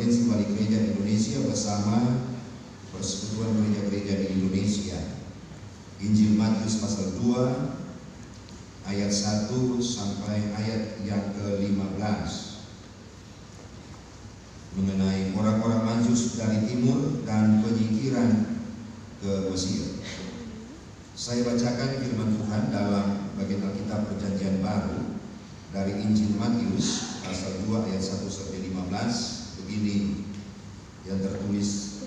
Konferensi Wali Gereja Indonesia bersama Persekutuan Gereja-Gereja di Indonesia. Injil Matius pasal 2 ayat 1 sampai ayat yang ke-15 mengenai orang-orang Majus dari timur dan penyingkiran ke Mesir. Saya bacakan firman Tuhan dalam bagian Alkitab Perjanjian Baru dari Injil Matius pasal 2 ayat 1 sampai 15. Begini yang tertulis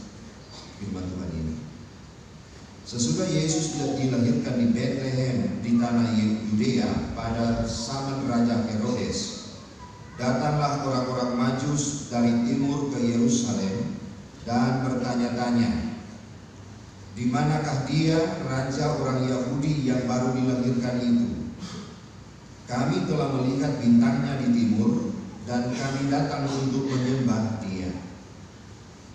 firman Tuhan ini. Sesudah Yesus dilahirkan di Bethlehem di tanah Yudea pada zaman Raja Herodes, datanglah orang-orang Majus dari timur ke Yerusalem dan bertanya-tanya, di manakah dia, raja orang Yahudi yang baru dilahirkan itu? Kami telah melihat bintangnya di timur dan kami datang untuk menyembah dia.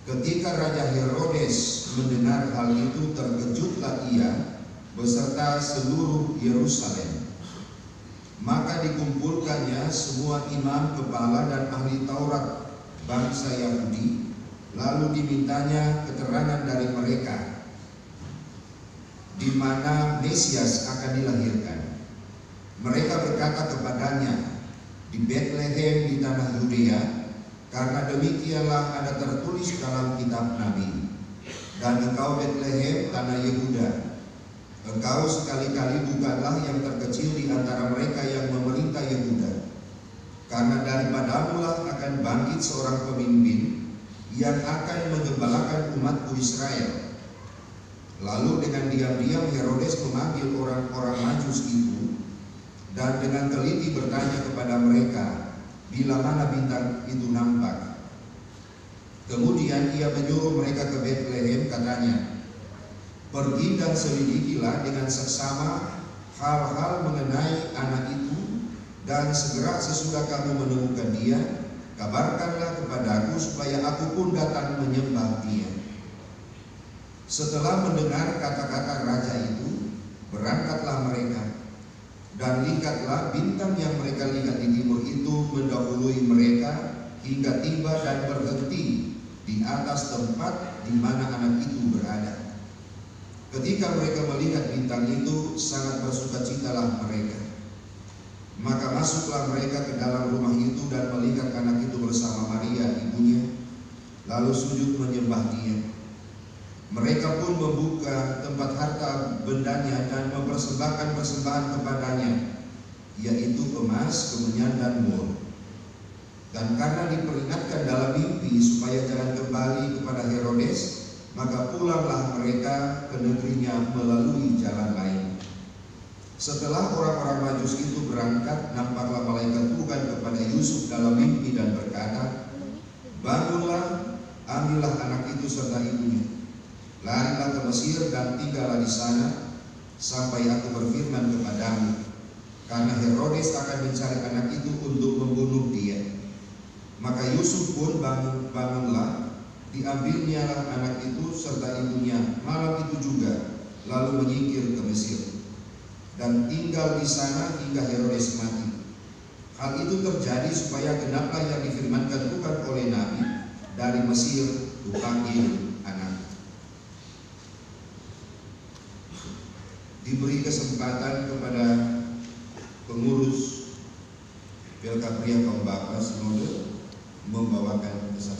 Ketika Raja Herodes mendengar hal itu, terkejutlah ia beserta seluruh Yerusalem. Maka dikumpulkannya semua imam kepala dan ahli Taurat bangsa Yahudi, lalu dimintanya keterangan dari mereka di mana Mesias akan dilahirkan. Mereka berkata kepadanya, di Bethlehem di tanah Yudea, karena demikianlah ada tertulis dalam kitab Nabi. Dan engkau Bethlehem tanah Yehuda, engkau sekali-kali bukanlah yang terkecil di antara mereka yang memerintah Yehuda, karena daripadamulah akan bangkit seorang pemimpin yang akan menggembalakan umatku Israel. Lalu dengan diam-diam Herodes memanggil orang-orang Majus itu dan dengan teliti bertanya kepada mereka bila mana bintang itu nampak. Kemudian ia menyuruh mereka ke Bethlehem, katanya, pergi dan selidikilah dengan seksama hal-hal mengenai anak itu, dan segera sesudah kamu menemukan dia, kabarkanlah kepadaku supaya aku pun datang menyembah dia. Setelah mendengar kata-kata raja itu, berangkatlah mereka. Dan lihatlah bintang yang mereka lihat di timur itu mendahului mereka hingga tiba dan berhenti di atas tempat di mana anak itu berada. Ketika mereka melihat bintang itu, sangat bersukacitalah mereka. Maka masuklah mereka ke dalam rumah itu dan melihat anak itu bersama Maria ibunya, lalu sujud menyembah dia. Mereka pun membuka tempat harta bendanya dan mempersembahkan persembahan kepadanya, yaitu emas, kemenyan, dan mur. Dan karena diperingatkan dalam mimpi supaya jangan kembali kepada Herodes, maka pulanglah mereka ke negerinya melalui jalan lain. Setelah orang-orang Majus itu berangkat, nampaklah malaikat Tuhan kepada Yusuf dalam mimpi dan berkata, bangunlah, ambillah anak itu serta ibunya, larilah ke Mesir dan tinggallah di sana sampai aku berfirman kepadamu, karena Herodes akan mencari anak itu untuk membunuh dia. Maka Yusuf pun bangunlah, diambilnyalah anak itu serta ibunya malam itu juga, lalu menyingkir ke Mesir dan tinggal di sana hingga Herodes mati. Hal itu terjadi supaya genaplah yang difirmankan Tuhan oleh Nabi, dari Mesir kupanggil anak. Diberi kesempatan kepada pengurus PLK Pria kaum Bapa Sinode membawakan kesaksian.